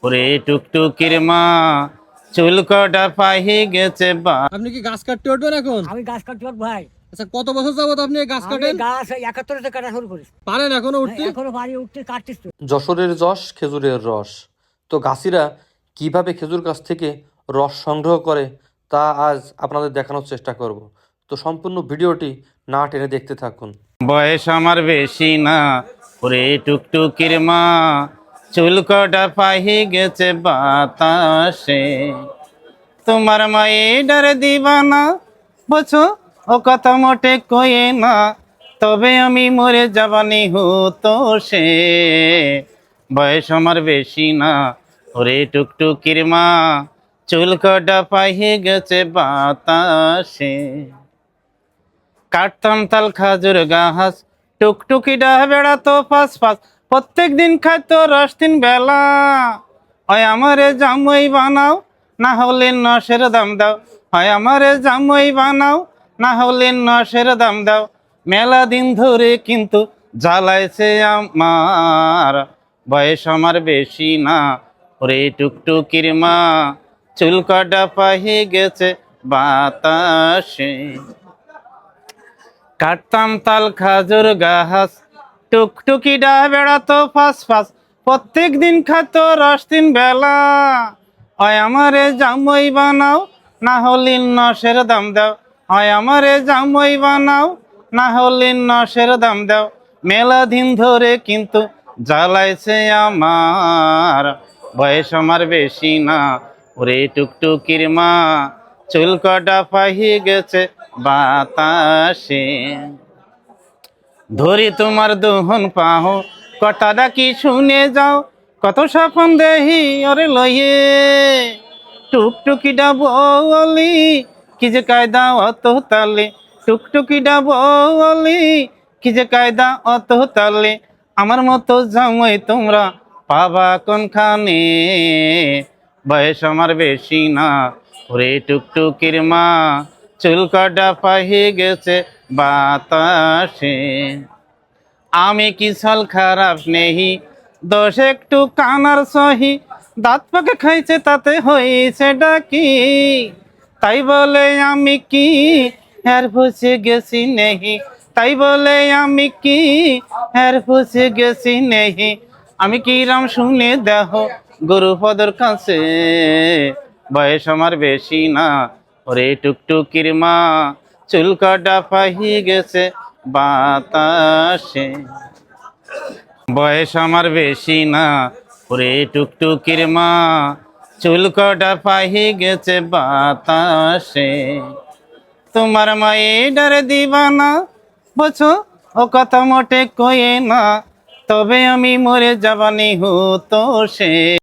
ওরে টুকটুকির মা চুল কটা পাহি গেছে বা। আপনি কি গাছ কাটতে উঠবেন এখন? আমি গাছ কাটতে পারবো ভাই। আচ্ছা, কত বছর যাবত আপনি এই গাছ আমি কাটেন? গাছ 71 কাটা শুরু করেছি। পারেন এখনো উঠতে? এখনো বাড়ি উঠতে কাটতিস তো। যশোরের যশ খেজুরের রস। তো গাছিরা কিভাবে খেজুর গাছ থেকে রস সংগ্রহ করে তা আজ আপনাদের দেখানোর চেষ্টা করব। তো সম্পূর্ণ ভিডিওটি না টেনে দেখতে থাকুন। বয়স আমার বেশি না, ওরে টুকটুকির মা চুল কটা পাহি গেছে বাতাসে। তোমার মায়ে ডারে দিবানা বছো, ও কথা মোটে কয়ে না, তবে আমি মরে যাবানি হতো সে। বয়স আমার বেশি না, ওরে টুকটুকির মা চুল কটা পাহি গেছে বাতাসে। কাটতাম তাল খাজুর গাছ, টুকটুকি ডাহ বেড়াতো ফাঁস ফাঁস, প্রত্যেক দিন খাইতো রস 3 বেলা। হয় আমারে জামুই বানাও, না হলে নশের দাম দাও। হয় আমারে জামুই বানাও, না হলে নশের দাম দাও। মেলা দিন ধরে কিন্তু জ্বালাইছে আমার। বয়স আমার বেশি না, ওরে টুকটুকির মা চুল কটা পাহি গেছে বাতাসে। কাটতাম তাল খাজুর গাছ, টুকটুকি ডাহ বেড়াতো ফাঁস ফাঁস, প্রত্যেক দিন খাতো রস 3 বেলা। হয় আমারে জামুই বানাও, না হলে নশের দাম দাও। হয় আমারে জামুই বানাও, না হলে নশের দাম দাও। মেলা দিন ধরে কিন্তু জ্বালাইছে আমার। বয়স আমার বেশি না, ওরে টুকটুকির মা চুল কটা পাহি গেছে বাতাসে। ধরি তোমার দোহন পাহো, কথাটা কি শুনে যাও, কত স্বপন দেহি ওরে লইয়ে। টুকটুকিটা বলি কি যে কায়দা অত তালে, টুকটুকিটা বলি কি যে কায়দা অত তালে। আমার মতো জামাই তোমরা পাবা কোনখানে। বয়স আমার বেশি না, ওরে টুকটুকির মা চুল কাটা পাহি গেছে বাতাসে। আমি কি সাল খারাপ নেহি, দোষ একটু কানার সহি, দাঁত পাকে খাইছে তাতে হয়েছে ডাকি। তাই বলে আমি কি হের ফুসে গেছি নেহি, তাই বলে আমি কি হের ফুসে গেছি নেহি। আমি কি রাম শুনে দেহ গুরুপদর কাছে। বয়স আমার বেশি না, ওরে টুকটুকির মা চুল কাটা পাহি গেছে বাতাসে। বয়স আমার বেশি না, ওরে টুকটুকির মা চুল কাটা পাহি গেছে বাতাসে। তোমার মায়ে ডারে দিবানা বছো, ও কথা মোটে কয়ে না, তবে আমি মরে যাবানি হতো সে।